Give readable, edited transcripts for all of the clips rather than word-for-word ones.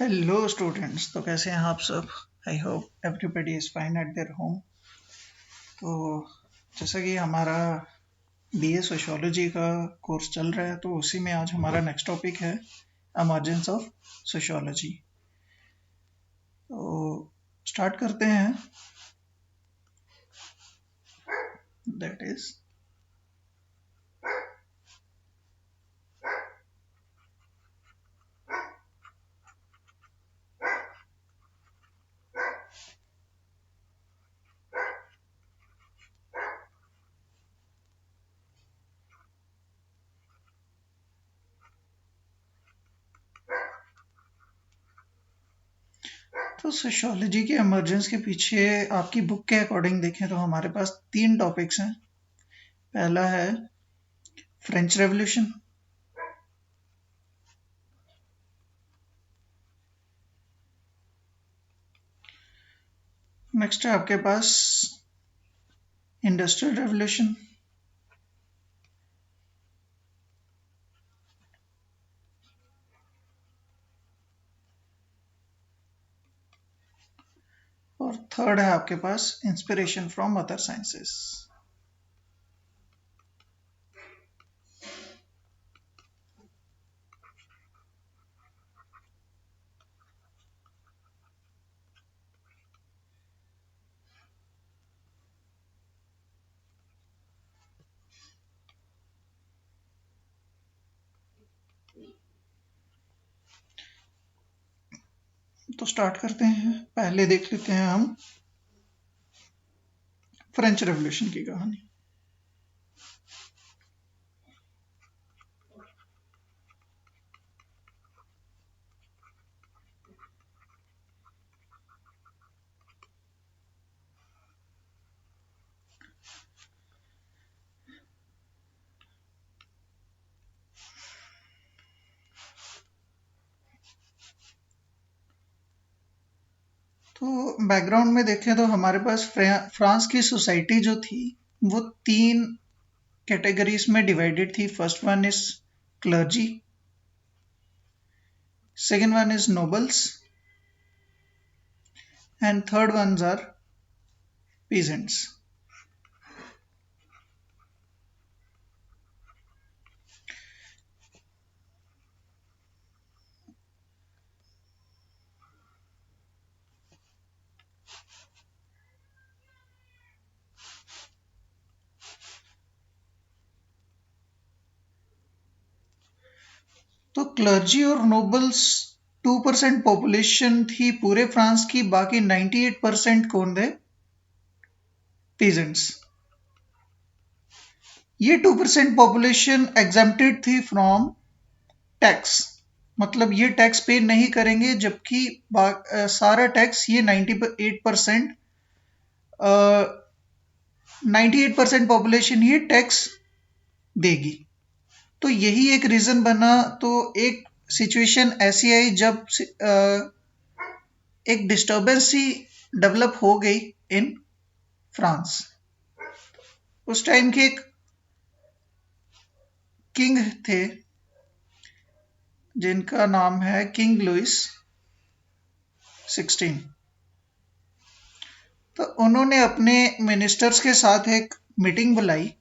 Hello students. तो कैसे हैं आप सब? I hope everybody is fine eight their home. तो जैसा कि हमारा बीए सोशियोलॉजी का कोर्स चल रहा है, तो उसी में आज हमारा नेक्स्ट टॉपिक है इमर्जेंस ऑफ सोशियोलॉजी। तो स्टार्ट करते हैं। दैट इज़ तो सोशियोलॉजी के इमर्जेंस के पीछे आपकी बुक के अकॉर्डिंग देखें तो हमारे पास 3 टॉपिक्स हैं। पहला है फ्रेंच रेवोल्यूशन, नेक्स्ट है आपके पास इंडस्ट्रियल रेवोल्यूशन, और थर्ड है आपके पास इंस्पिरेशन फ्रॉम अदर साइंसेस। तो स्टार्ट करते हैं। पहले देख लेते हैं हम फ्रेंच रेवोल्यूशन की कहानी। तो बैकग्राउंड में देखें तो हमारे पास फ्रांस की सोसाइटी जो थी वो 3 कैटेगरीज में डिवाइडेड थी। First one is clergy, second one is nobles, and third ones are peasants. तो क्लर्जी और नोबल्स 2% पॉपुलेशन थी पूरे फ्रांस की, बाकी 98% कौन थे? पीजेंट्स। ये 2% पॉपुलेशन एग्जेम्प्टेड थी फ्रॉम टैक्स, मतलब ये टैक्स पे नहीं करेंगे, जबकि सारा टैक्स ये 98% 98% पॉपुलेशन ही टैक्स देगी। तो यही एक रीजन बना। तो एक सिचुएशन ऐसी आई जब एक डिस्टर्बेंस ही डेवलप हो गई इन फ्रांस। उस टाइम के एक किंग थे जिनका नाम है किंग लुइस 16। तो उन्होंने अपने मिनिस्टर्स के साथ एक मीटिंग बुलाई,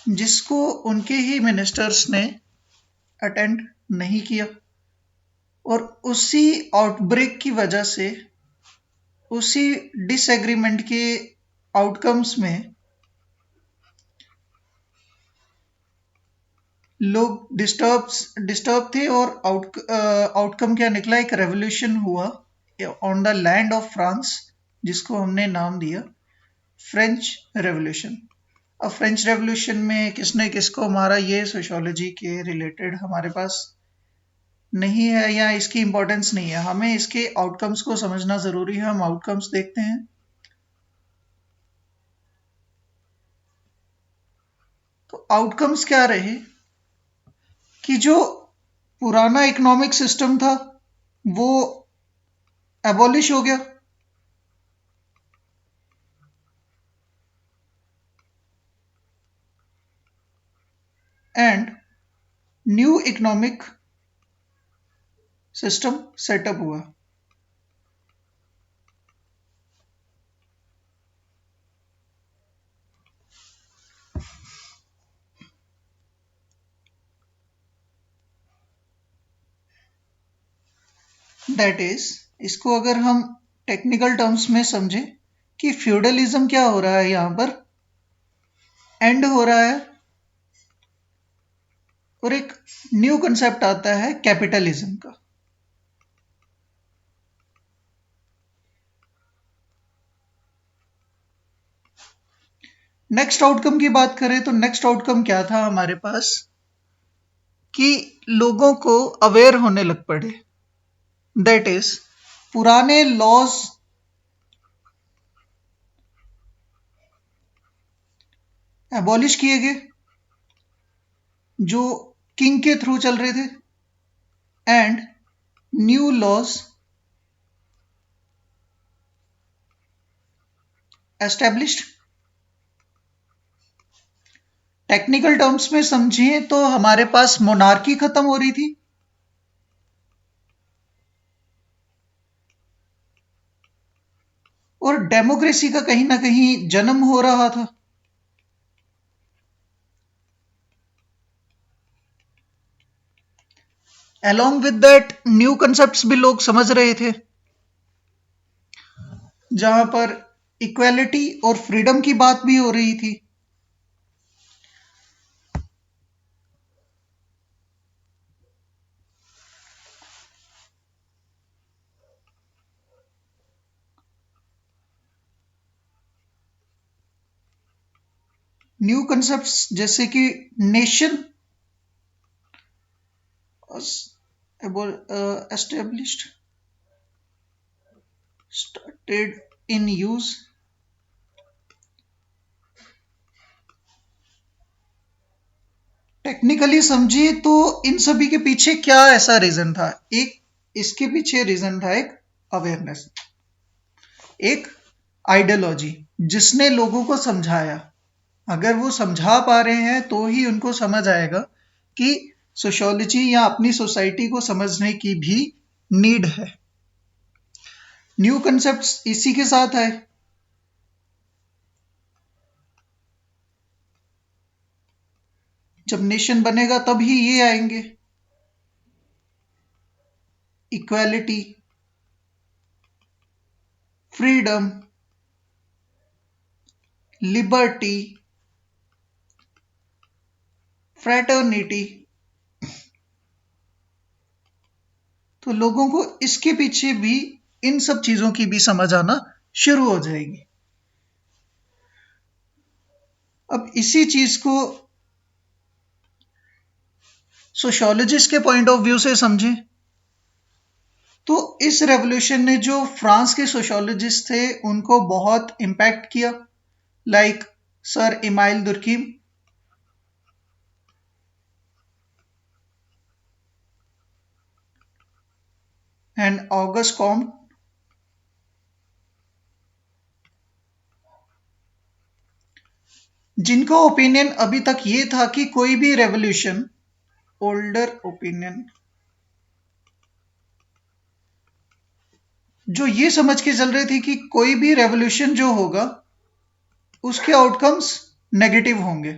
जिसको उनके ही मिनिस्टर्स ने अटेंड नहीं किया। और उसी आउटब्रेक की वजह से, उसी डिसएग्रीमेंट के आउटकम्स में लोग डिस्टर्ब थे, और आउटकम क्या निकला? एक रेवोल्यूशन हुआ on the land of France, जिसको हमने नाम दिया फ्रेंच रेवोल्यूशन। अब फ्रेंच रेवोल्यूशन में किसने किसको मारा, ये सोशियोलॉजी के रिलेटेड हमारे पास नहीं है, या इसकी इंपॉर्टेंस नहीं है। हमें इसके आउटकम्स को समझना जरूरी है। हम आउटकम्स देखते हैं। तो आउटकम्स क्या रहे कि जो पुराना इकोनॉमिक सिस्टम था वो एबॉलिश हो गया, न्यू इकोनॉमिक सिस्टम सेटअप हुआ। दैट इज, इसको अगर हम टेक्निकल टर्म्स में समझें कि फ्यूडलिज्म क्या हो रहा है, यहां पर एंड हो रहा है और एक न्यू कंसेप्ट आता है कैपिटलिज्म का। नेक्स्ट आउटकम की बात करें तो नेक्स्ट आउटकम क्या था हमारे पास कि लोगों को अवेयर होने लग पड़े। दैट इज, पुराने लॉज एबॉलिश किए गए जो किंग के थ्रू चल रहे थे and new laws established. Technical terms में समझिए तो हमारे पास मोनार्की खत्म हो रही थी और डेमोक्रेसी का कहीं ना कहीं जन्म हो रहा था। Along with that new concepts भी लोग समझ रहे थे, जहां पर इक्वालिटी और फ्रीडम की बात भी हो रही थी। न्यू कंसेप्ट्स जैसे कि nation established started in use. Technically समझिए तो इन सभी के पीछे क्या ऐसा रीजन था, एक इसके पीछे रीजन था एक अवेयरनेस, एक आइडियोलॉजी जिसने लोगों को समझाया। अगर वो समझा पा रहे हैं तो ही उनको समझ आएगा कि सोशियोलॉजी या अपनी सोसाइटी को समझने की भी नीड है। न्यू कंसेप्ट्स इसी के साथ आए। जब नेशन बनेगा तब ही ये आएंगे, इक्वालिटी, फ्रीडम, लिबर्टी, फ्रैटर्निटी। तो लोगों को इसके पीछे भी इन सब चीजों की भी समझ आना शुरू हो जाएगी। अब इसी चीज को सोशियोलॉजिस्ट के पॉइंट ऑफ व्यू से समझें तो इस रेवोल्यूशन ने जो फ्रांस के सोशियोलॉजिस्ट थे उनको बहुत इंपैक्ट किया, like sir email दुर्कीम, and August Comte. जिनका ओपिनियन अभी तक ये था कि कोई भी रेवोल्यूशन, ओल्डर ओपिनियन, जो ये समझ के चल रहे थे कि कोई भी रेवोल्यूशन जो होगा उसके आउटकम्स नेगेटिव होंगे।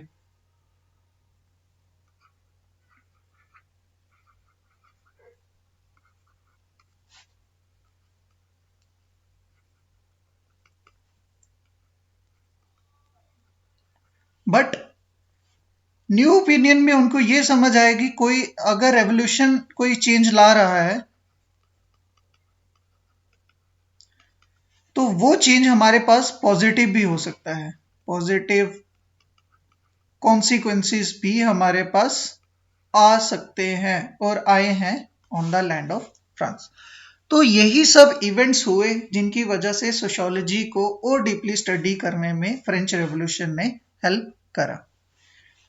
बट न्यू ओपिनियन में उनको ये समझ आएगी कोई अगर रेवोल्यूशन कोई चेंज ला रहा है तो वो चेंज हमारे पास पॉजिटिव भी हो सकता है, पॉजिटिव कॉन्सिक्वेंसेस भी हमारे पास आ सकते हैं और आए हैं on the land of France. तो यही सब इवेंट्स हुए जिनकी वजह से सोशियोलॉजी को और डीपली स्टडी करने में फ्रेंच रेवोल्यूशन ने हेल्प करा।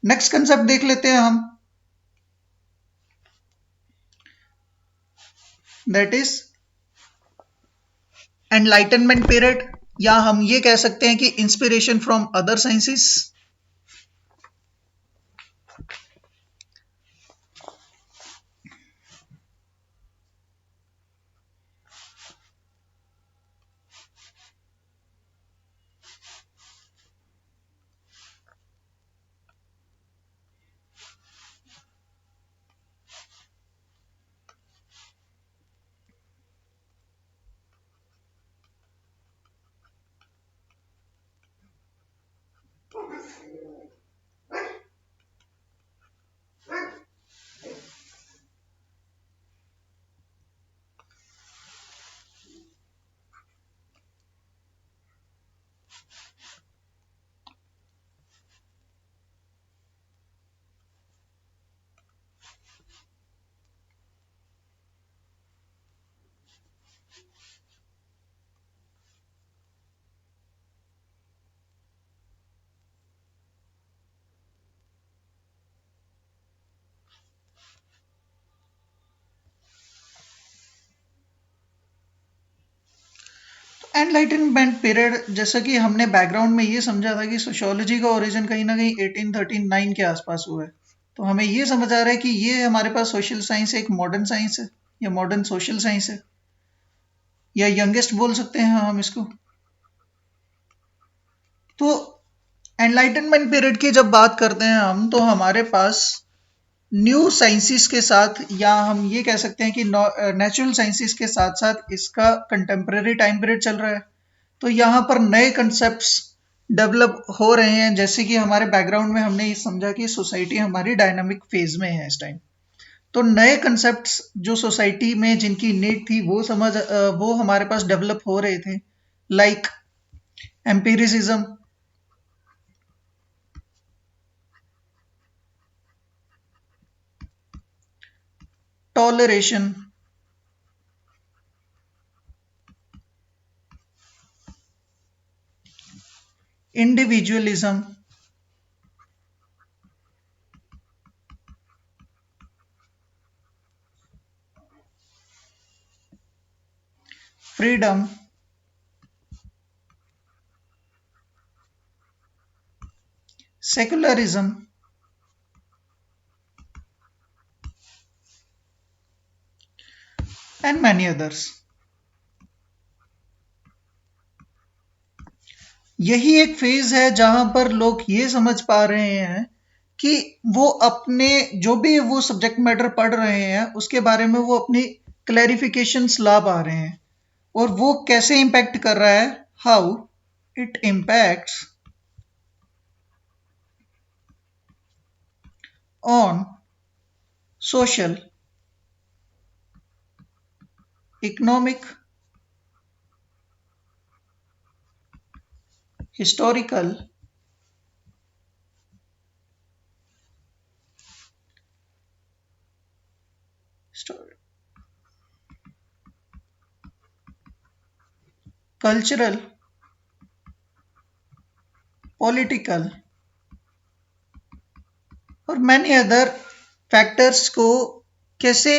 नेक्स्ट कंसेप्ट देख लेते हैं हम, दैट इज एनलाइटनमेंट पीरियड, या हम ये कह सकते हैं कि inspiration from other sciences. Enlightenment period, जैसा कि हमने बैकग्राउंड में ये समझा था कि सोशियोलॉजी का ओरिजिन कहीं ना कहीं 1839 के आसपास हुआ है, तो हमें ये समझ आ रहा है कि ये हमारे पास सोशल साइंस एक मॉडर्न साइंस है या मॉडर्न सोशल साइंस है, या यंगेस्ट बोल सकते हैं हम इसको। तो एनलाइटनमेंट पीरियड की जब बात करते हैं हम, तो हमारे पास न्यू साइंसिस के साथ, या हम ये कह सकते हैं कि नेचुरल साइंसिस के साथ साथ इसका कंटेम्प्रेरी टाइम पीरियड चल रहा है। तो यहाँ पर नए कंसेप्ट्स डेवलप हो रहे हैं, जैसे कि हमारे बैकग्राउंड में हमने ये समझा कि सोसाइटी हमारी डायनामिक फेज में है इस टाइम। तो नए कंसेप्ट्स जो सोसाइटी में जिनकी नीड थी वो हमारे पास डेवलप हो रहे थे, like empiricism, toleration, individualism, freedom, secularism and many others. यही एक फेज है जहां पर लोग ये समझ पा रहे हैं कि वो अपने जो भी वो सब्जेक्ट मैटर पढ़ रहे हैं उसके बारे में वो अपनी क्लैरिफिकेशंस ला पा रहे हैं, और वो कैसे इम्पैक्ट कर रहा है, how it impacts on social, economic, historical, cultural, political और मैनी अदर फैक्टर्स को कैसे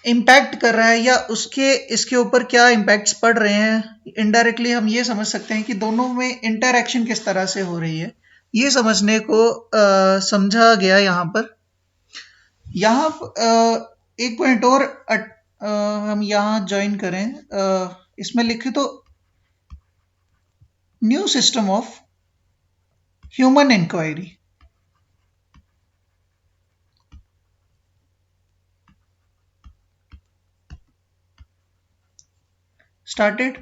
इम्पैक्ट कर रहा है, या उसके इसके ऊपर क्या इम्पैक्ट्स पड़ रहे हैं। इनडायरेक्टली हम ये समझ सकते हैं कि दोनों में इंटरैक्शन किस तरह से हो रही है, ये समझने को समझा गया यहाँ पर। यहाँ एक पॉइंट और हम यहाँ ज्वाइन करें, इसमें लिखे तो new system of human inquiry started,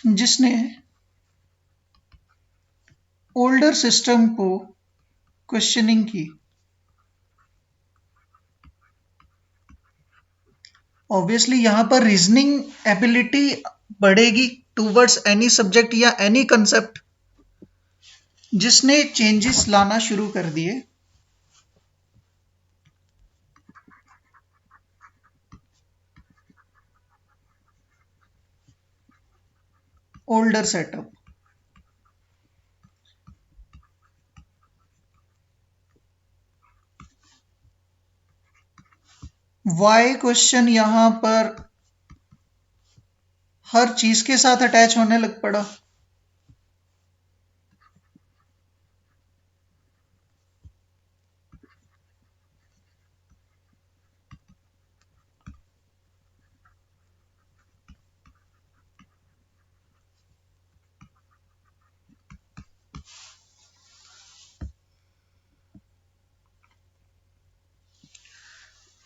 जिसने ओल्डर सिस्टम को क्वेश्चनिंग की। ऑब्वियसली यहाँ पर रीजनिंग एबिलिटी बढ़ेगी टूवर्ड्स एनी सब्जेक्ट या एनी कंसेप्ट जिसने चेंजेस लाना शुरू कर दिए। ओल्डर सेटअप, वाई क्वेश्चन यहाँ पर हर चीज के साथ अटैच होने लग पड़ा।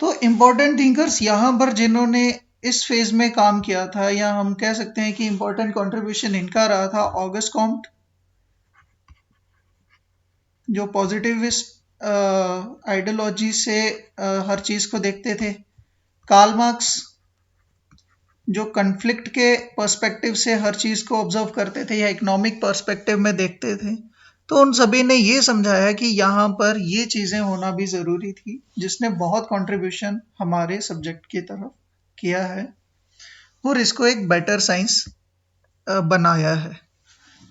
तो इंपॉर्टेंट थिंकर्स यहाँ पर जिन्होंने इस फेज में काम किया था, या हम कह सकते हैं कि इंपॉर्टेंट कंट्रीब्यूशन इनका रहा था, ऑगस्ट कॉम्ट जो पॉजिटिविस्ट आइडियोलॉजी से हर चीज को देखते थे, कार्ल मार्क्स जो कन्फ्लिक्ट के पर्सपेक्टिव से हर चीज को ऑब्जर्व करते थे या इकोनॉमिक पर्सपेक्टिव में देखते थे। तो उन सभी ने ये समझाया कि यहाँ पर ये चीजें होना भी जरूरी थी, जिसने बहुत कंट्रीब्यूशन हमारे सब्जेक्ट की तरफ किया है। और इसको एक बेटर साइंस बनाया है।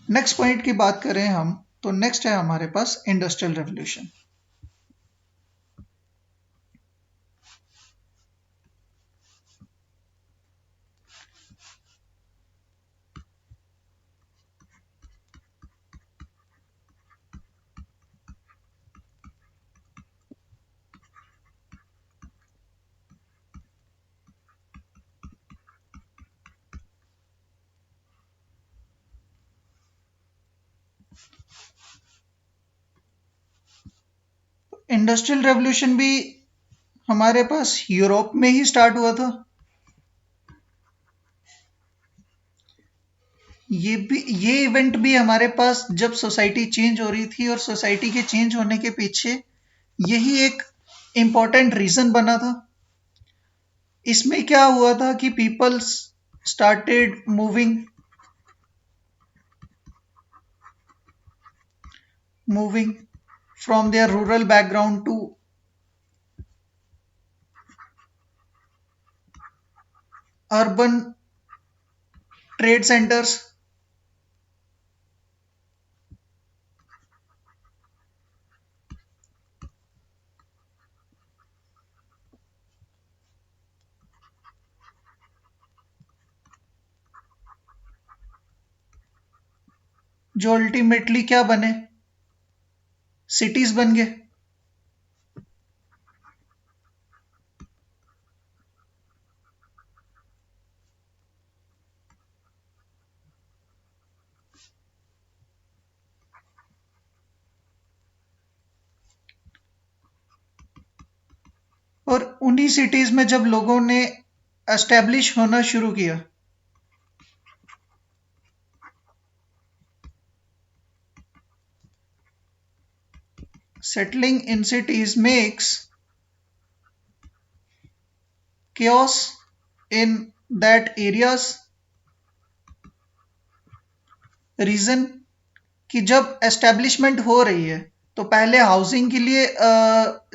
नेक्स्ट पॉइंट की बात करें हम, तो नेक्स्ट है हमारे पास इंडस्ट्रियल रेवोल्यूशन। इंडस्ट्रियल रेवोल्यूशन भी हमारे पास यूरोप में ही स्टार्ट हुआ था। ये इवेंट भी हमारे पास जब सोसाइटी चेंज हो रही थी, और सोसाइटी के चेंज होने के पीछे यही एक इम्पॉर्टेंट रीजन बना था। इसमें क्या हुआ था कि peoples started moving from their rural background to urban trade centres. जो अल्टीमेटली क्या बने, सिटीज बन गए। और उन्हीं सिटीज में जब लोगों ने एस्टेब्लिश होना शुरू किया, settling in cities makes chaos in that areas। Reason कि जब एस्टेब्लिशमेंट हो रही है तो पहले हाउसिंग के लिए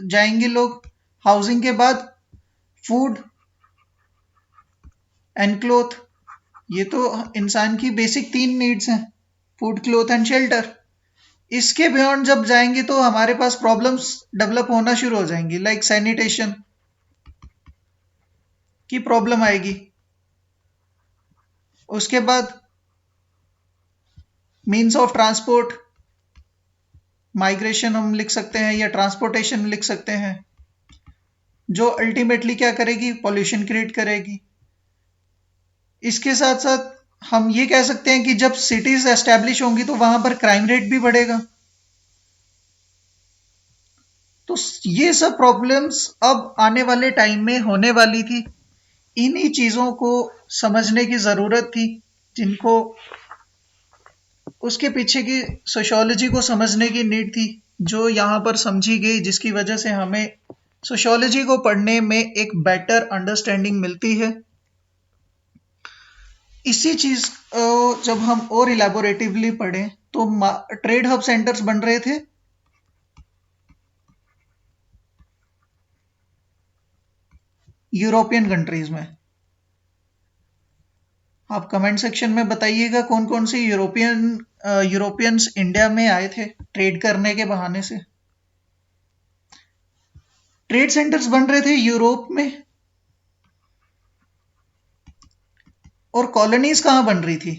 जाएंगे लोग, हाउसिंग के बाद फूड एंड क्लोथ। ये तो इंसान की बेसिक 3 नीड्स हैं, फूड क्लोथ एंड शेल्टर। इसके बियॉन्ड जब जाएंगे तो हमारे पास प्रॉब्लम्स डेवलप होना शुरू हो जाएंगी, लाइक सैनिटेशन की प्रॉब्लम आएगी। उसके बाद मीन्स ऑफ ट्रांसपोर्ट, माइग्रेशन हम लिख सकते हैं या ट्रांसपोर्टेशन लिख सकते हैं, जो अल्टीमेटली क्या करेगी, पॉल्यूशन क्रिएट करेगी। इसके साथ साथ हम ये कह सकते हैं कि जब सिटीज एस्टैब्लिश होंगी तो वहां पर क्राइम रेट भी बढ़ेगा। तो ये सब प्रॉब्लम्स अब आने वाले टाइम में होने वाली थी। इन्हीं चीजों को समझने की जरूरत थी, जिनको उसके पीछे की सोशियोलॉजी को समझने की नीड थी, जो यहाँ पर समझी गई, जिसकी वजह से हमें सोशियोलॉजी को पढ़ने में एक बेटर अंडरस्टैंडिंग मिलती है। इसी चीज जब हम और इलेबोरेटिवली पढ़ें तो ट्रेड हब सेंटर्स बन रहे थे यूरोपियन कंट्रीज में। आप कमेंट सेक्शन में बताइएगा कौन कौन से यूरोपियंस इंडिया में आए थे ट्रेड करने के बहाने से। ट्रेड सेंटर्स बन रहे थे यूरोप में, और कॉलोनीज कहां बन रही थी,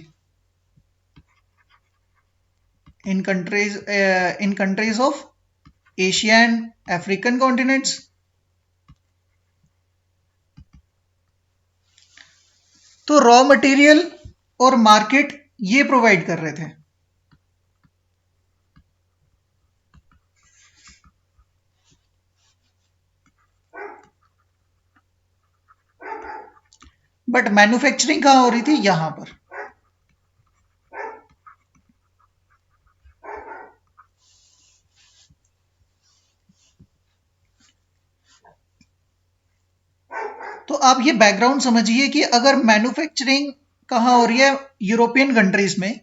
in countries of Asia and African continents. तो रॉ मटेरियल और मार्केट ये प्रोवाइड कर रहे थे। बट मैन्युफैक्चरिंग कहां हो रही थी, यहां पर। तो आप ये बैकग्राउंड समझिए कि अगर मैन्युफैक्चरिंग कहां हो रही है, यूरोपियन कंट्रीज में,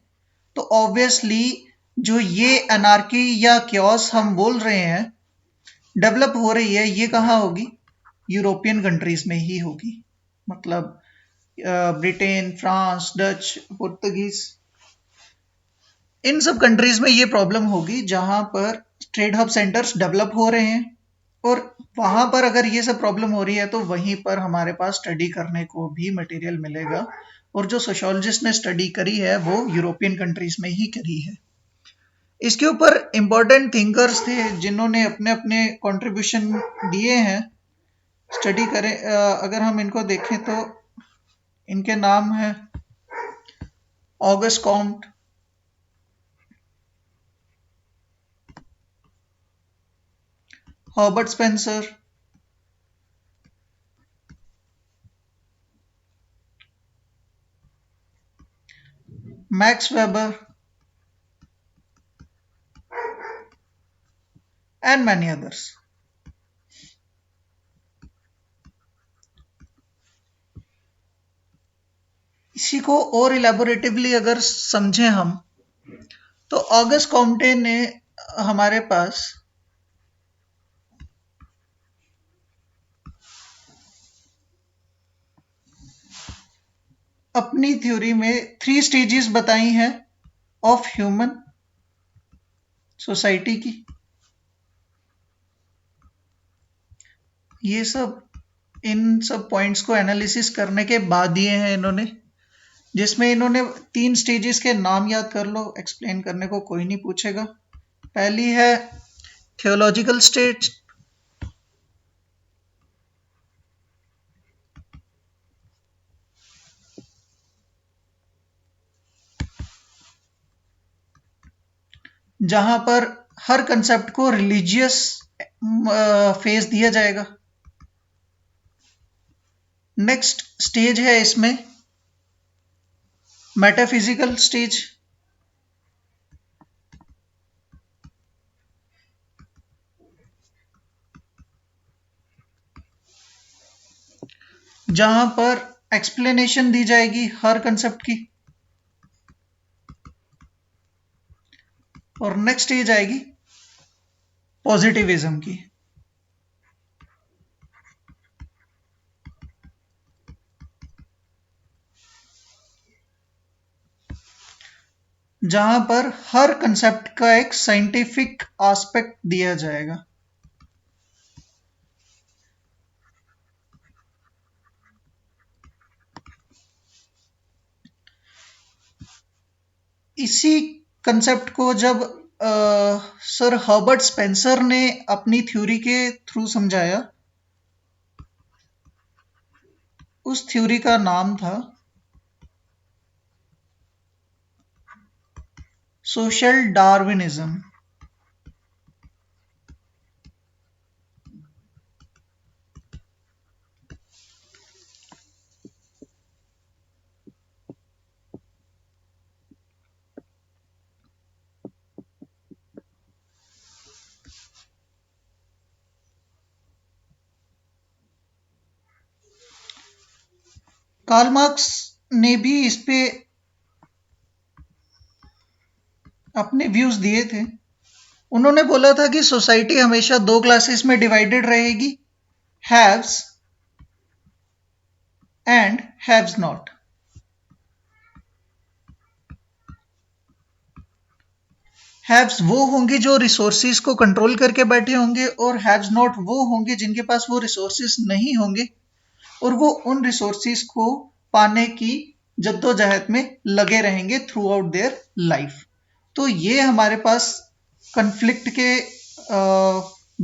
तो ऑब्वियसली जो ये अनार्की या क्योस हम बोल रहे हैं डेवलप हो रही है, ये कहां होगी, यूरोपियन कंट्रीज में ही होगी। मतलब ब्रिटेन, फ्रांस, डच, पुर्तगीज, इन सब कंट्रीज में ये प्रॉब्लम होगी जहां पर ट्रेड हब सेंटर्स डेवलप हो रहे हैं, और वहां पर अगर ये सब प्रॉब्लम हो रही है तो वहीं पर हमारे पास स्टडी करने को भी मटेरियल मिलेगा। और जो सोशोलॉजिस्ट ने स्टडी करी है वो यूरोपियन कंट्रीज में ही करी है। इसके ऊपर इंपॉर्टेंट थिंकर्स थे जिन्होंने अपने अपने कंट्रीब्यूशन दिए हैं। स्टडी करें, अगर हम इनको देखें तो इनके नाम है August Comte, Herbert Spencer, max weber and many others. इसी को और इलेबोरेटिवली अगर समझें हम, तो ऑगस्ट कॉम्टे ने हमारे पास अपनी थ्योरी में 3 स्टेजेस बताई हैं ऑफ ह्यूमन सोसाइटी की। ये सब इन सब पॉइंट्स को एनालिसिस करने के बाद दिए हैं इन्होंने, जिसमें इन्होंने 3 स्टेजेस के नाम याद कर लो, एक्सप्लेन करने को कोई नहीं पूछेगा। पहली है थियोलॉजिकल स्टेज, जहां पर हर कंसेप्ट को रिलीजियस फेस दिया जाएगा। नेक्स्ट स्टेज है इसमें मेटाफिजिकल स्टेज, जहां पर एक्सप्लेनेशन दी जाएगी हर कंसेप्ट की। और नेक्स्ट स्टेज आएगी पॉजिटिविज्म की, जहां पर हर कंसेप्ट का एक साइंटिफिक एस्पेक्ट दिया जाएगा। इसी कंसेप्ट को जब सर हर्बर्ट स्पेंसर ने अपनी थ्योरी के थ्रू समझाया, उस थ्योरी का नाम था सोशल डार्विनिज्म। कार्ल मार्क्स ने भी इस पे अपने व्यूज दिए थे। उन्होंने बोला था कि सोसाइटी हमेशा 2 क्लासेस में डिवाइडेड रहेगी, haves and haves not. Haves वो होंगे जो रिसोर्सेज को कंट्रोल करके बैठे होंगे, और हैव्स नॉट वो होंगे जिनके पास वो रिसोर्सेज नहीं होंगे और वो उन रिसोर्सेज को पाने की जद्दोजहद में लगे रहेंगे थ्रू आउट देयर लाइफ। तो ये हमारे पास कन्फ्लिक्ट के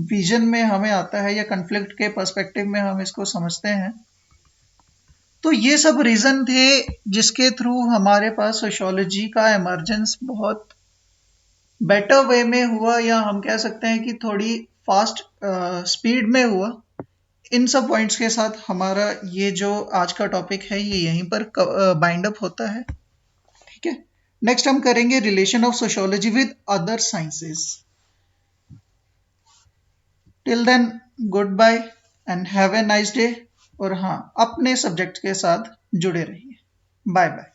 विजन में हमें आता है, या कन्फ्लिक्ट के पर्सपेक्टिव में हम इसको समझते हैं। तो ये सब रीजन थे जिसके थ्रू हमारे पास सोशियोलॉजी का इमर्जेंस बहुत बेटर वे में हुआ, या हम कह सकते हैं कि थोड़ी फास्ट स्पीड में हुआ। इन सब पॉइंट्स के साथ हमारा ये जो आज का टॉपिक है ये यहीं पर बाइंड अप होता है। ठीक है, नेक्स्ट हम करेंगे relation of sociology with other sciences. Till then, good bye and have a nice day. और हाँ, अपने सब्जेक्ट के साथ जुड़े रहिए। Bye bye.